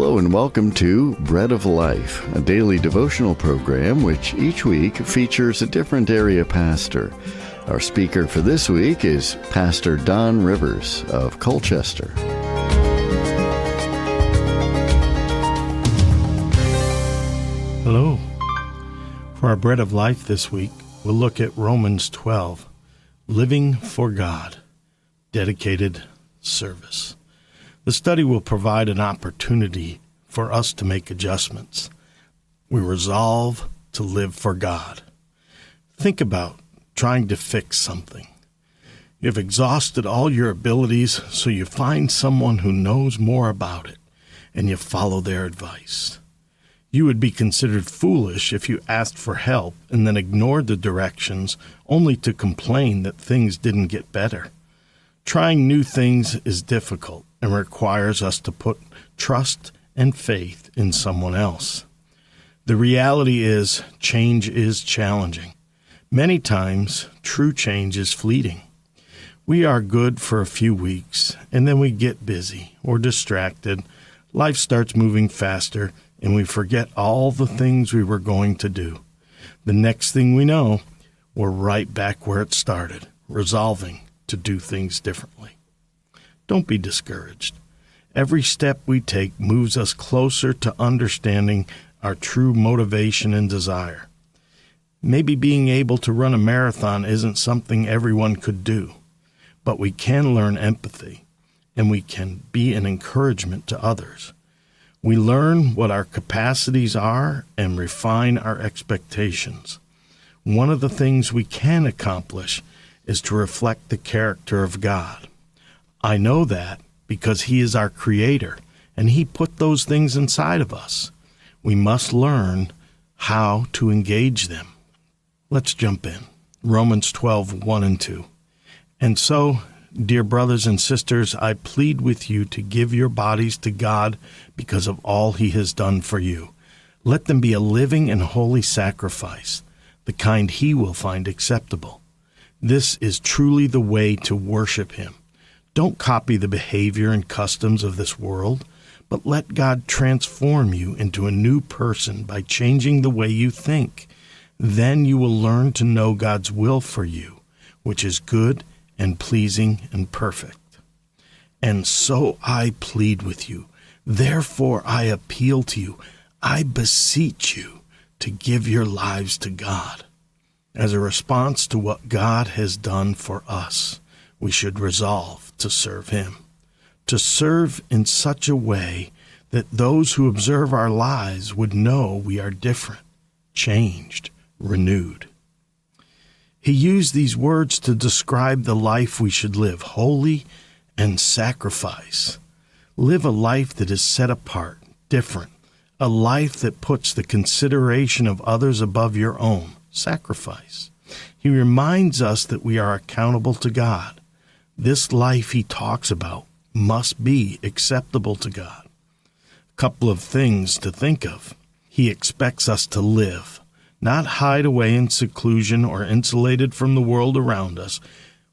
Hello and welcome to Bread of Life, a daily devotional program which each week features a different area pastor. Our speaker for this week is Pastor Don Rivers of Colchester. Hello. For our Bread of Life this week, we'll look at Romans 12, Living for God, Dedicated Service. The study will provide an opportunity for us to make adjustments. We resolve to live for God. Think about trying to fix something. You've exhausted all your abilities, so you find someone who knows more about it, and you follow their advice. You would be considered foolish if you asked for help and then ignored the directions only to complain that things didn't get better. Trying new things is difficult and requires us to put trust and faith in someone else. The reality is, change is challenging. Many times, true change is fleeting. We are good for a few weeks, and then we get busy or distracted. Life starts moving faster, and we forget all the things we were going to do. The next thing we know, we're right back where it started, resolving to do things differently. Don't be discouraged. Every step we take moves us closer to understanding our true motivation and desire. Maybe being able to run a marathon isn't something everyone could do, but we can learn empathy, and we can be an encouragement to others. We learn what our capacities are and refine our expectations. One of the things we can accomplish is to reflect the character of God. I know that because He is our Creator, and He put those things inside of us. We must learn how to engage them. Let's jump in. Romans 12, 1 and 2. And so, dear brothers and sisters, I plead with you to give your bodies to God because of all He has done for you. Let them be a living and holy sacrifice, the kind He will find acceptable. This is truly the way to worship Him. Don't copy the behavior and customs of this world, but let God transform you into a new person by changing the way you think. Then you will learn to know God's will for you, which is good and pleasing and perfect. And so I plead with you. Therefore I appeal to you. I beseech you to give your lives to God. As a response to what God has done for us, we should resolve to serve Him. To serve in such a way that those who observe our lives would know we are different, changed, renewed. He used these words to describe the life we should live, holy and sacrifice. Live a life that is set apart, different, a life that puts the consideration of others above your own, sacrifice. He reminds us that we are accountable to God. This life He talks about must be acceptable to God. A couple of things to think of. He expects us to live, not hide away in seclusion or insulated from the world around us.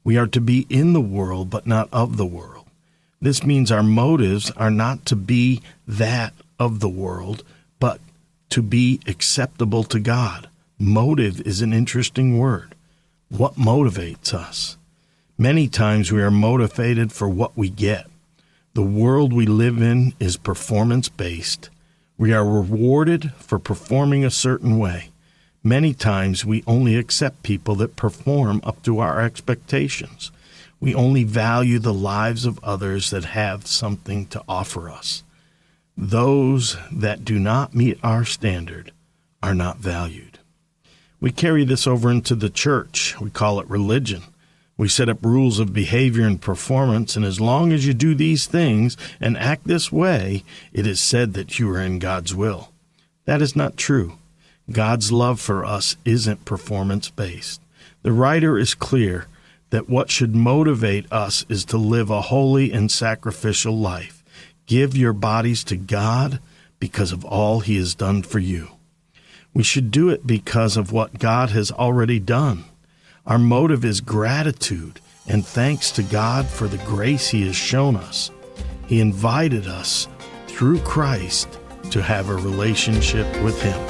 We are to be in the world, but not of the world. This means our motives are not to be that of the world, but to be acceptable to God. Motive is an interesting word. What motivates us? Many times we are motivated for what we get. The world we live in is performance-based. We are rewarded for performing a certain way. Many times we only accept people that perform up to our expectations. We only value the lives of others that have something to offer us. Those that do not meet our standard are not valued. We carry this over into the church. We call it religion. We set up rules of behavior and performance, and as long as you do these things and act this way, it is said that you are in God's will. That is not true. God's love for us isn't performance-based. The writer is clear that what should motivate us is to live a holy and sacrificial life. Give your bodies to God because of all He has done for you. We should do it because of what God has already done. Our motive is gratitude and thanks to God for the grace He has shown us. He invited us through through Christ to have a relationship with Him.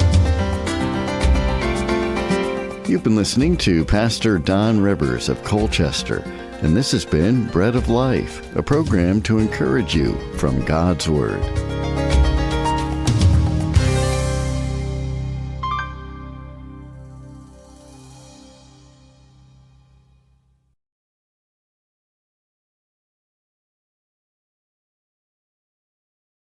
You've been listening to Pastor Don Rivers of Colchester, and this has been Bread of Life, a program to encourage you from God's Word.